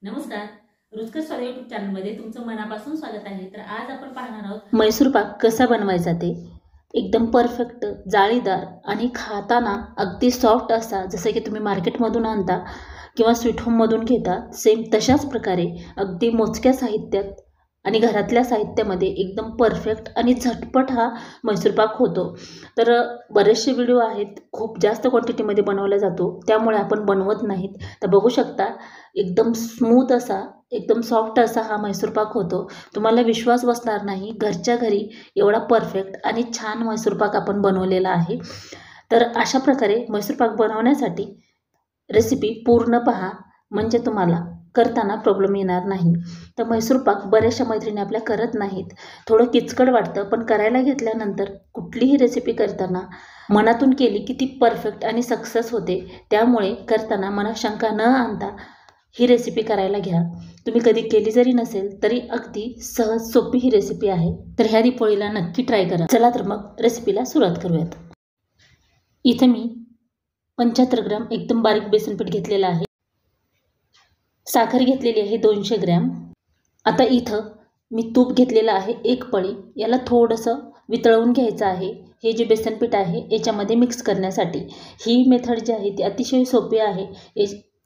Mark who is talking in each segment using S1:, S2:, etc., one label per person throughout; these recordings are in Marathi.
S1: नमस्कार, रुचकर स्वाद यूट्यूब चॅनलमध्ये तुमचं मनापासून स्वागत आहे। तर आज आपण पाहणार आहोत मैसूर पाक कसा बनवायचा ते एकदम परफेक्ट जाळीदार आणि खाताना अगदी सॉफ्ट असा, जसं की तुम्ही मार्केटमधून आणता किंवा स्वीट होममधून घेता सेम तशाच प्रकारे अगदी मोजक्या साहित्यात आणि घरातल्या साहित्यामध्ये एकदम परफेक्ट आणि झटपट हा मैसूर पाक होतो। तर बरेचसे व्हिडिओ आहेत, खूप जास्त क्वांटिटीमध्ये बनवला जातो, त्यामुळे आपण बनवत नाहीत। तर बघू शकता एकदम स्मूथ असा, एकदम सॉफ्ट असा हा मैसूर पाक होतो। तुम्हाला विश्वास बसणार नाही, घरच्या घरी एवढा परफेक्ट आणि छान मैसूर पाक आपण बनवलेला आहे। तर अशा प्रकारे मैसूर पाक बनवण्यासाठी रेसिपी पूर्ण पहा, म्हणजे तुम्हाला करताना प्रॉब्लेम येणार नाही। तर मैसूर पाक बऱ्याचशा मैत्रिणी आपल्या करत नाहीत, थोडं किचकट वाटतं, पण करायला घेतल्यानंतर कुठलीही रेसिपी करताना मनातून केली की ती परफेक्ट आणि सक्सेस होते। त्यामुळे करताना मनात शंका न आणता ही रेसिपी करायला घ्या। तुम्ही कधी केली जरी नसेल तरी अगदी सहज सोपी ही रेसिपी आहे। तर ह्या दिपोळीला नक्की ट्राय करा। चला तर मग रेसिपीला सुरुवात करूयात। इथे मी 75 ग्रॅम एकदम बारीक बेसन पीठ घेतलेलं आहे। साखर घेतलेली आहे 200 ग्रॅम। आता इथं मी तूप घेतलेलं आहे 1 पळी, याला थोडंसं वितळवून घ्यायचं आहे। हे जे बेसन पीठ आहे याच्यामध्ये मिक्स करण्यासाठी ही मेथड जी आहे ती अतिशय सोपी आहे।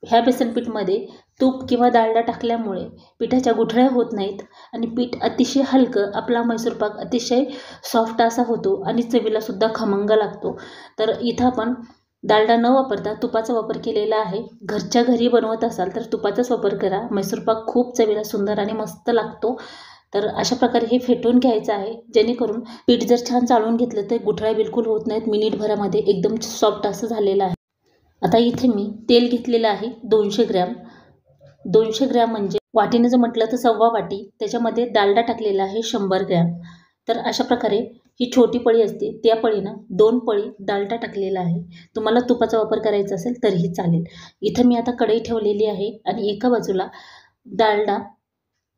S1: ह्या बेसन पीठमध्ये तूप किंवा डालडा टाकल्यामुळे पिठाच्या गुठळ्या होत नाहीत आणि पीठ अतिशय हलकं, आपला मैसूर पाक अतिशय सॉफ्ट असा होतो आणि चवीला सुद्धा खमंग लागतो। तर इथं आपण डालडा न वापरता तुपाचा वापर केलेला आहे। घरच्या घरी बनवत असाल तर तुपाचाच वापर करा, मैसूर पाक खूप चवीला सुंदर आणि मस्त लागतो। तर अशा प्रकारे हे फेटून घ्यायचं आहे, जेणेकरून पीठ जर छान चाळून घेतलं तर गुठळ्या बिलकुल होत नाहीत, मिनिटभरामध्ये एकदम सॉफ्ट असं झालेलं आहे। आता इथे मी तेल घेतलेलं आहे 200 ग्रॅम। 200 ग्रॅम म्हणजे वाटीने जर म्हटलं तर 1/4 वाटी, त्याच्यामध्ये डालडा टाकलेला आहे 100 ग्रॅम। तर अशा प्रकारे ही छोटी पळी असते त्या पळीनं 2 पळी डालडा टाकलेला आहे। तुम्हाला तुपाचा वापर करायचा असेल तरीही चालेल। इथं मी आता कढई ठेवलेली आहे आणि एका बाजूला डालडा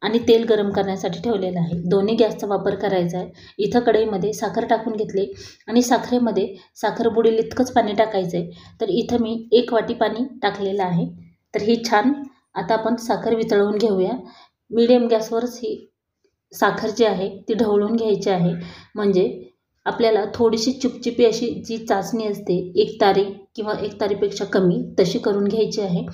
S1: आणि तेल गरम करण्यासाठी ठेवलेलं आहे। दोन्ही गॅसचा वापर करायचा आहे। इथं कढईमध्ये साखर टाकून घेतले आणि साखरेमध्ये साखर बुडेल इतकंच पाणी टाकायचं आहे। तर इथं मी 1 वाटी पाणी टाकलेलं आहे। तर ही छान आता आपण साखर वितळवून घेऊया। मीडियम गॅसवरच ही साखर जी आहे ती ढवळून घ्यायची आहे, म्हणजे आपल्याला थोडीशी चिपचिपी अशी जी चाचणी असते 1 तारी किंवा 1 तारीपेक्षा कमी तशी करून घ्यायची आहे।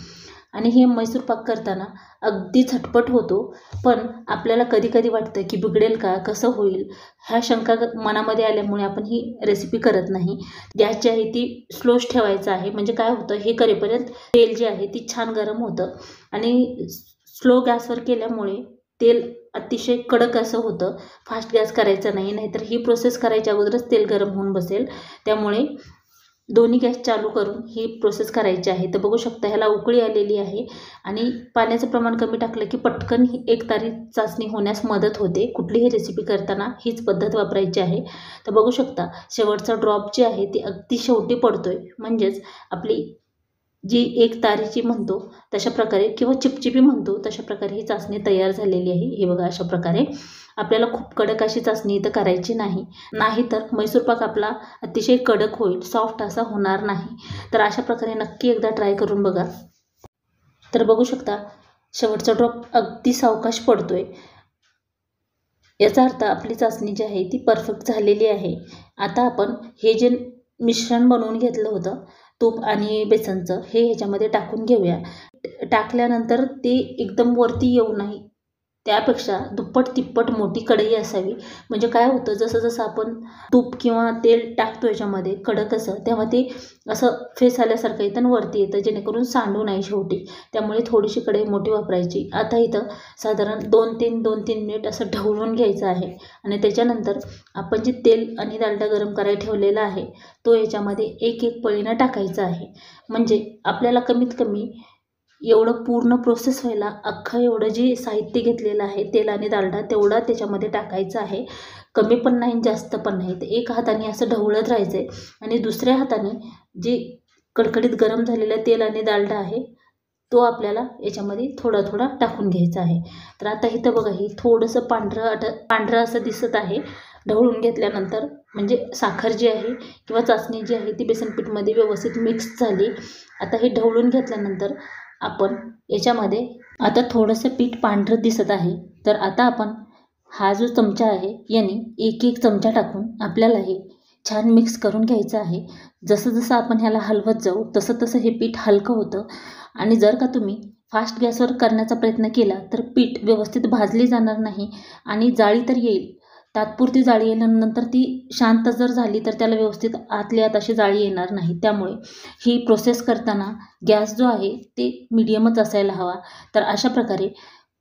S1: आणि हे मैसूर पाक करताना अगदी झटपट होतो, पण आपल्याला कधी कधी वाटतं की बिघडेल का, कसं होईल, ह्या शंका मनामध्ये आल्यामुळे आपण ही रेसिपी करत नाही। गॅस जी आहे ती स्लोच ठेवायचा आहे, म्हणजे काय होतं हे करेपर्यंत तेल जे आहे ती छान गरम होतं आणि स्लो गॅसवर केल्यामुळे तेल अतिशय कडक असं होतं। फास्ट गॅस करायचा नाही, नाहीतर ही प्रोसेस करायच्या अगोदरच तेल गरम होऊन बसेल। त्यामुळे दोन्ही गॅस चालू करून ही प्रोसेस करायची आहे। तर बघू शकता ह्याला उकळी आलेली आहे आणि पाण्याचं प्रमाण कमी टाकलं की पटकन ही 1 तारी चाचणी होण्यास मदत होते। कुठलीही रेसिपी करताना हीच पद्धत वापरायची आहे। तर बघू शकता शेवटचा ड्रॉप जी आहे ती अगदी शेवटी पडतोय, म्हणजेच आपली जी 1 तारीची म्हणतो तशा प्रकारे किंवा चिपचिपी म्हणतो तशा प्रकारे ही चाचणी तयार झालेली आहे। हे बघा, अशा प्रकारे आपल्याला खूप कडक अशी चाचणी इथं करायची नाही, नाहीतर मैसूर पाक आपला अतिशय कडक होईल, सॉफ्ट असा होणार नाही। तर अशा प्रकारे नक्की एकदा ट्राय करून बघा। तर बघू शकता शेवटचा ड्रॉप अगदी सावकाश पडतोय, याचा अर्थ आपली चाचणी जी आहे ती परफेक्ट झालेली आहे। आता आपण हे जे मिश्रण बनवून घेतलं होतं तूप आणि बेसनचं, हे ह्याच्यामध्ये टाकून घेऊया। टाकल्यानंतर ते एकदम वरती येऊ नये, त्यापेक्षा दुप्पट तिप्पट मोठी कढई असावी, म्हणजे काय होतं जसं जसं आपण तूप किंवा तेल टाकतो याच्यामध्ये कडक असं, तेव्हा ते असं फेस आल्यासारखं येतं आणि वरती येतं, जेणेकरून सांडू नये शेवटी। त्यामुळे थोडीशी कढई मोठी वापरायची। आता इथं साधारण 2-3 मिनिट असं ढवळून घ्यायचं आहे आणि त्याच्यानंतर आपण जे तेल आणि डालडा गरम करायला ठेवलेला आहे तो याच्यामध्ये 1-1 पळीनं टाकायचा आहे, म्हणजे आपल्याला कमीत कमी एवढं पूर्ण प्रोसेस व्हायला अख्खं एवढं जे साहित्य घेतलेलं आहे तेल आणि डालडा तेवढा त्याच्यामध्ये टाकायचं आहे। कमी पण नाही जास्त पण नाही, तर एक हाताने असं ढवळत राहायचं आहे आणि दुसऱ्या हाताने जे कडकडीत गरम झालेलं तेल आणि डालडा आहे तो आपल्याला याच्यामध्ये थोडा थोडा टाकून घ्यायचा आहे। तर आता इथं बघा ही थोडंसं पांढरं असं दिसत आहे ढवळून घेतल्यानंतर, म्हणजे साखर जी आहे किंवा चाचणी जी आहे ती बेसन पीठमध्ये व्यवस्थित मिक्स झाली। आता हे ढवळून घेतल्यानंतर आपण याच्यामध्ये आता थोडंसं पीठ पांढरं दिसत आहे, तर आता आपण हा जो चमचा आहे याने एक एक चमचा टाकून आपल्याला हे छान मिक्स करून घ्यायचं आहे. जसं जसं आपण ह्याला हलवत जाऊ तसं तसं हे पीठ हलकं होतं. आणि जर का तुम्ही फास्ट गॅसवर करण्याचा प्रयत्न केला तर पीठ व्यवस्थित भाजली जाणार नाही आणि जाळी तर येईल, तात्पुरती जाळी येईल, नंतर ती शांत जर झाली तर त्याला व्यवस्थित आतल्या आत अशी जाळी येणार नाही. त्यामुळे ही प्रोसेस करताना गॅस जो आहे ते मीडियमच असायला हवा. तर अशा प्रकारे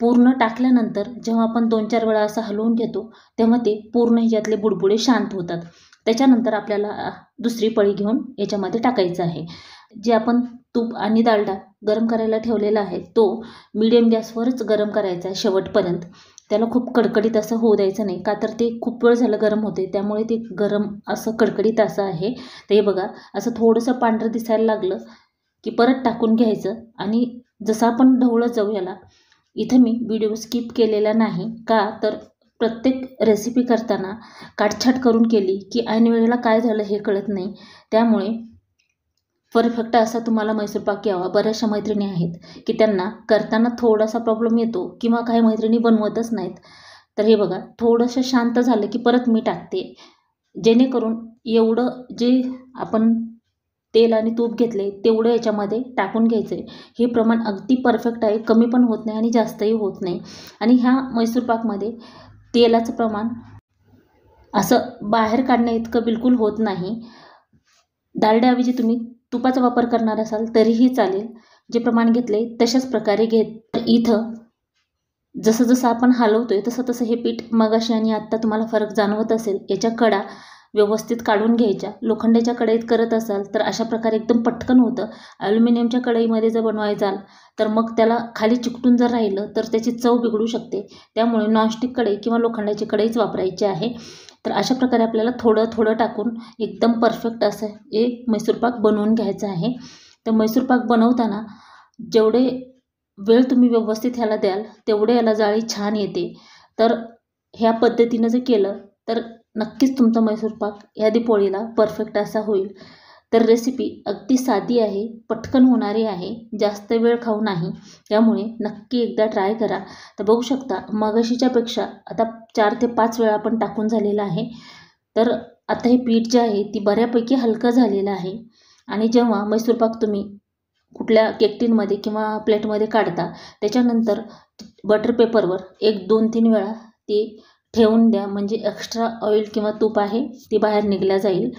S1: पूर्ण टाकल्यानंतर जेव्हा आपण 2-4 वेळा असं हलवून घेतो तेव्हा ते पूर्ण ह्याच्यातले बुडबुडे शांत होतात. त्याच्यानंतर आपल्याला दुसरी पळी घेऊन याच्यामध्ये टाकायचं आहे. जे आपण तूप आणि डालडा गरम करायला ठेवलेला आहे तो मीडियम गॅसवरच गरम करायचा आहे शेवटपर्यंत. त्याला खूप कडकडीत असं होऊ द्यायचं नाही, का तर ते खूप वेळ झालं गरम होते, त्यामुळे ते गरम असं कडकडीत असं आहे. तर हे बघा, असं थोडंसं पांढरं दिसायला लागलं की परत टाकून घ्यायचं. आणि जसं आपण ढवळत जाऊ याला, इथं मी व्हिडिओ स्किप केलेला नाही, का तर प्रत्येक रेसिपी करताना काटछाट करून केली की ऐन वेळेला काय झालं हे कळत नाही. त्यामुळे परफेक्ट असा तुम्हाला मैसूरपाक यावा. बऱ्याचशा मैत्रिणी आहेत की त्यांना करताना थोडासा प्रॉब्लेम येतो किंवा काही मैत्रिणी बनवतच नाहीत. तर हे बघा, थोडंसं शांत झालं की परत मी टाकते, जेणेकरून एवढं जे आपण तेल आणि तूप घेतले तेवढं याच्यामध्ये टाकून घ्यायचं आहे. हे प्रमाण अगदी परफेक्ट आहे, कमी पण होत नाही आणि जास्तही होत नाही. आणि ह्या मैसूरपाकमध्ये तेलाचं प्रमाण असं बाहेर काढण्या इतकं बिलकुल होत नाही. डालड्याऐवजी तुम्ही तुपाचा वापर करणार असाल तरीही चालेल. जे प्रमाण घेतले तशाच प्रकारे घेत. इथं जसं जसं आपण हलवतोय तसं तसं हे पीठ मगाशी आणि आत्ता तुम्हाला फरक जाणवत असेल. याच्या कडा व्यवस्थित काढून घ्यायच्या. लोखंडाच्या कढईत करत असाल तर अशा प्रकारे एकदम पटकन होतं. ॲल्युमिनियमच्या कढईमध्ये जर बनवायचाल तर मग त्याला खाली चिकटून जर राहिलं तर त्याची चव बिघडू शकते. त्यामुळे नॉनस्टिक कढई किंवा लोखंडाची कढईच वापरायची आहे. तर अशा प्रकारे आपल्याला थोडं थोडं टाकून एकदम परफेक्ट असं एक मैसूरपाक बनवून घ्यायचा आहे. तर मैसूरपाक बनवताना जेवढे वेळ तुम्ही व्यवस्थित ह्याला द्याल तेवढे याला जाळी छान येते. तर ह्या पद्धतीनं जर केलं तर नक्कीच तुमचा मैसूरपाक या दिपोळीला परफेक्ट असा होईल. तर रेसिपी अगदी साधी आहे, पटकन होणारी आहे, जास्त वेळ खाऊ नाही. त्यामुळे नक्की एकदा ट्राय करा. तर बघू शकता मगाशीच्यापेक्षा आता 4 ते 5 वेळा आपण टाकून झालेलं आहे. तर आता हे पीठ जे आहे ती बऱ्यापैकी हलकं झालेलं आहे. आणि जेव्हा मैसूरपाक तुम्ही कुठल्या केकटीनमध्ये किंवा प्लेटमध्ये काढता त्याच्यानंतर बटर पेपरवर 1-2-3 वेळा ते ठेवून द्या, म्हणजे एक्स्ट्रा ऑइल किंवा तूप आहे ते बाहेर निघल्या जाईल.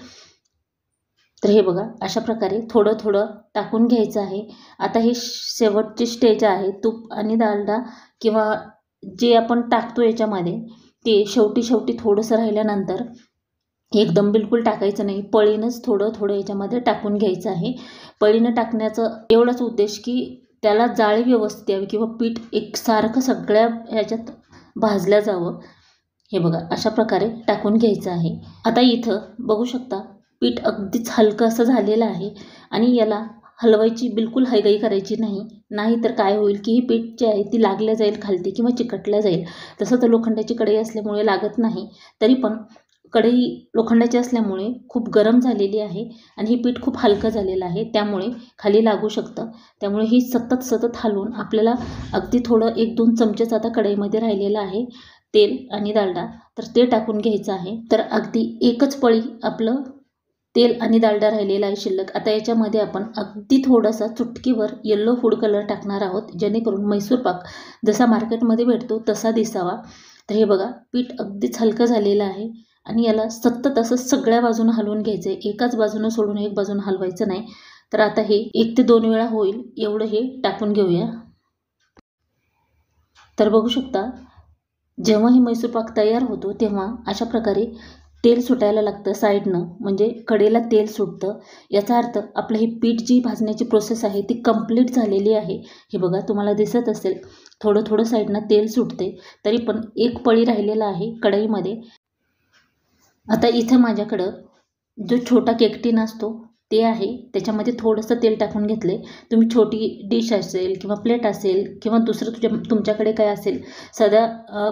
S1: तर हे बघा, अशा प्रकारे थोडं थोडं टाकून घ्यायचं आहे. आता ही शेवटची स्टेज आहे. तूप आणि डालडा किंवा जे आपण टाकतो याच्यामध्ये ते शेवटी थोडंसं राहिल्यानंतर एकदम बिलकुल टाकायचं नाही, पळीनंच थोडं थोडं याच्यामध्ये टाकून घ्यायचं आहे. पळीनं टाकण्याचं एवढाच उद्देश की त्याला जाळी व्यवस्थित यावी किंवा पीठ एकसारखं सगळ्या ह्याच्यात भाजलं जावं. हे बघा, अशा प्रकारे टाकून घ्यायचं आहे. आता इथं बघू शकता पीठ अगदीच हलकं असं झालेलं आहे आणि याला हलवायची बिलकुल हयगई करायची नाही. नाहीतर काय होईल की ही पीठ जी आहे ती लागल्या जाईल खालती किंवा चिकटल्या जाईल. तसं तर लोखंडाची कढई असल्यामुळे लागत नाही, तरी पण कढई लोखंडाची असल्यामुळे खूप गरम झालेली आहे आणि हे पीठ खूप हलकं झालेलं आहे, त्यामुळे खाली लागू शकतं. त्यामुळे ही सतत हलवून आपल्याला अगदी थोडं 1-2 चमचेच आता कढईमध्ये राहिलेलं आहे तेल आणि डालडा, तर ते टाकून घ्यायचं आहे. तर अगदी एकच पळी आपलं तेल आणि डालडा राहिलेला आहे शिल्लक. आता याच्यामध्ये आपण अगदी थोडासा चुटकीवर येल्लो फूड कलर टाकणार आहोत, जेणेकरून मैसूरपाक जसा मार्केटमध्ये भेटतो तसा दिसावा. तर हे बघा, पीठ अगदीच हलकं झालेलं आहे आणि याला सतत असं सगळ्या बाजूनं हलवून घ्यायचं आहे. एकाच बाजूनं सोडून एक बाजूनं हलवायचं नाही. तर आता हे 1 ते 2 वेळा होईल एवढं हे टाकून घेऊया. तर बघू शकता जेव्हा हे मैसूरपाक तयार होतो तेव्हा अशा प्रकारे तेल सुटायला लागतं साईडनं, म्हणजे कडेला तेल सुटतं. याचा अर्थ आपलं ही पीठ जी भाजण्याची प्रोसेस आहे ती कंप्लीट झालेली आहे. हे बघा, तुम्हाला दिसत असेल थोडं साईडनं तेल सुटते, तरी पण एक पळी राहिलेला आहे कढईमध्ये. आता इथं माझ्याकडं जो छोटा केक टीन असतो ते आहे. त्याच्यामध्ये थोडंसं तेल टाकून घेतले. तुम्ही छोटी डिश असेल किंवा प्लेट असेल किंवा दुसरं तुमच्याकडे काय असेल, साध्या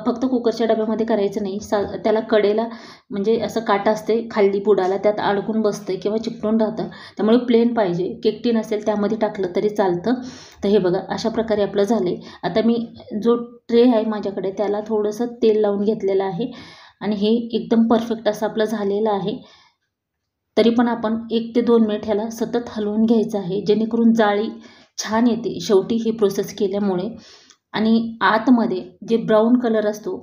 S1: फक्त कुकरच्या डब्यामध्ये करायचं नाही. त्याला कडेला म्हणजे असं काटा असते खाली बुडाला, त्यात अडकून बसते किंवा चिकटून राहतं. त्यामुळे प्लेन पाहिजे. केक टीन असेल त्यामध्ये टाकलं तरी चालतं. तर हे बघा अशा प्रकारे आपलं झाले. आता मी जो ट्रे आहे माझ्याकडे त्याला थोडंसं तेल लावून घेतलेलं आहे आणि हे एकदम परफेक्ट असं आपलं झालेलं आहे. तरी पण आपण 1 ते 2 मिनिट ह्याला सतत हलवून घ्यायचं आहे, जेणेकरून जाळी छान येते शेवटी ही प्रोसेस केल्यामुळे. आणि आतमध्ये जे ब्राऊन कलर असतो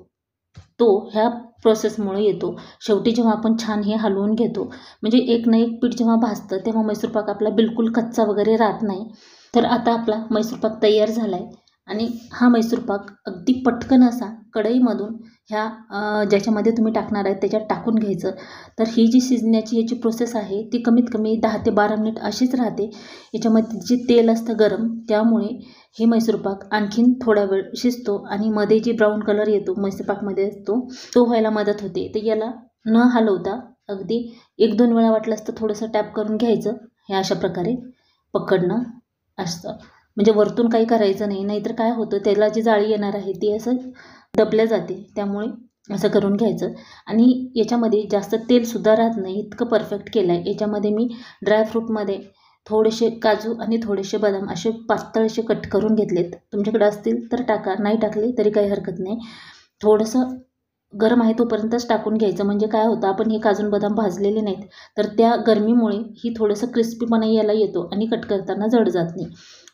S1: तो ह्या प्रोसेसमुळे येतो. शेवटी जेव्हा आपण छान हे हलवून घेतो, म्हणजे एक ना एक पीठ जेव्हा भाजतं तेव्हा मैसूरपाक आपला बिलकुल कच्चा वगैरे राहत नाही. तर आता आपला मैसूरपाक तयार झाला आहे आणि हा मैसूरपाक अगदी पटकन असा कढईमधून ह्या ज्याच्यामध्ये तुम्ही टाकणार आहे त्याच्यात टाकून घ्यायचं. तर ही जी शिजण्याची याची प्रोसेस आहे ती कमीत कमी 10 ते 12 मिनिट अशीच राहते. याच्यामध्ये जे तेल असतं गरम, त्यामुळे हे मैसूरपाक आणखीन थोडा वेळ शिजतो आणि मध्ये जे ब्राऊन कलर येतो मैसूरपाकमध्ये तो व्हायला मदत होते. तर याला न हलवता अगदी 1-2 वेळा वाटलंच तर थोडंसं टॅप करून घ्यायचं. हे अशा प्रकारे पकडणं असतं, म्हणजे वरतून काही करायचं नाही, नाहीतर काय होतं त्याला जी जाळी येणार आहे ती असं दबल्या जाते. त्यामुळे असं करून घ्यायचं. आणि याच्यामध्ये जास्त तेलसुद्धा राहत नाही, इतकं परफेक्ट केलं आहे. याच्यामध्ये मी ड्रायफ्रूटमध्ये थोडेसे काजू आणि थोडेसे बदाम असे पातळ असे कट करून घेतलेत. तुमच्याकडे असतील तर टाका, नाही टाकले तरी काही हरकत नाही. थोडंसं गरम आहे तोपर्यंतच टाकून घ्यायचं, म्हणजे काय होतं आपण हे काजू बदाम भाजलेले नाहीत तर त्या गरमीमुळे ही थोडंसं क्रिस्पीपणा याला येतो आणि कट करताना जड जात नाही.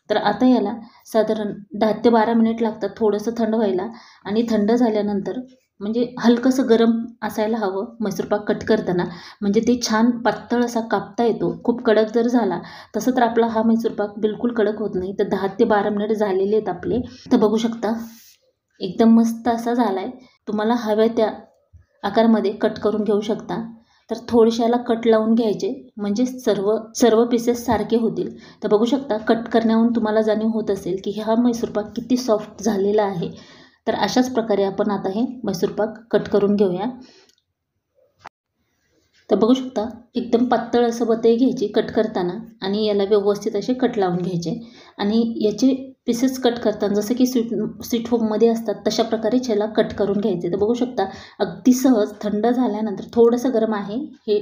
S1: तर आता याला साधारण 10 ते 12 मिनिट लागतात थोडंसं थंड व्हायला. आणि थंड झाल्यानंतर म्हणजे हलकंसं गरम असायला हवं मैसूरपाक कट करताना, म्हणजे ते छान पातळ असा कापता येतो. खूप कडक जर झाला तसं तर आपला हा मैसूरपाक बिलकुल कडक होत नाही. तर 10 ते 12 मिनिट झालेले आहेत आपले. तर बघू शकता एकदम मस्त असा झाला आहे. तुम्हाला हव्या त्या आकारामध्ये कट करून घेऊ शकता. तर थोडेशाला कट लावून घ्यायचे, म्हणजे सर्व पीसेस सारखे होतील. तर बघू शकता कट करण्याहून तुम्हाला जाणीव होत असेल की हा मैसूरपाक किती सॉफ्ट झालेला आहे. तर अशाच प्रकारे आपण आता हे मैसूरपाक कट करून घेऊया. तर बघू शकता एकदम पातळ असं बतई घ्यायची कट करताना आणि याला व्यवस्थित असे कट लावून घ्यायचे. आणि याचे पीसेस कट करताना जसं की स्वीट होममध्ये असतात तशा प्रकारे ह्याला कट करून घ्यायचे. तर बघू शकता अगदी सहज थंड झाल्यानंतर, थोडंसं गरम आहे हे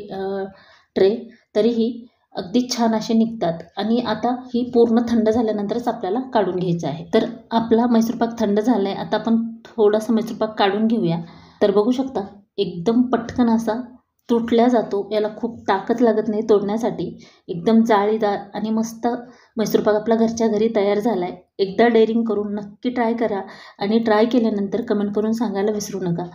S1: ट्रे, तरीही अगदी छान असे निघतात. आणि आता ही पूर्ण थंड झाल्यानंतरच आपल्याला काढून घ्यायचं आहे. तर आपला मैसूरपाक थंड झाला आहे. आता आपण थोडासा मैसूरपाक काढून घेऊया. तर बघू शकता एकदम पटकन असा तुटल्या जातो. याला खूप ताकद लागत नाही तोडण्यासाठी. एकदम जाळीदार आणि मस्त मैसूरपाक आपला घरच्या घरी तयार झाला आहे. एकदा डेअरिंग करून नक्की ट्राय करा आणि ट्राय केल्यानंतर कमेंट करून सांगायला विसरू नका.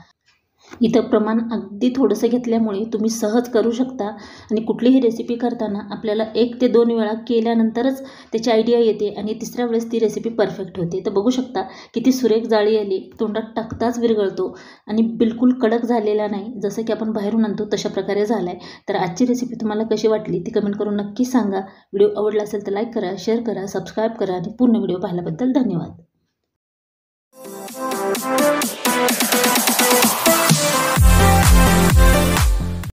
S1: इथं प्रमाण अगदी थोडंसं घेतल्यामुळे तुम्ही सहज करू शकता. आणि कुठलीही रेसिपी करताना आपल्याला 1 ते 2 वेळा केल्यानंतरच त्याची आयडिया येते आणि तिसऱ्या वेळेस ती रेसिपी परफेक्ट होते. तर बघू शकता किती सुरेख जाळी आली, तोंडात टाकताच विरघळतो आणि बिलकुल कडक झालेला नाही, जसं की आपण बाहेरून आणतो तशा प्रकारे झाला आहे. तर आजची रेसिपी तुम्हाला कशी वाटली ती कमेंट करून नक्की सांगा. व्हिडिओ आवडला असेल तर लाईक करा, शेअर करा, सबस्क्राईब करा आणि पूर्ण व्हिडिओ पाहिल्याबद्दल धन्यवाद.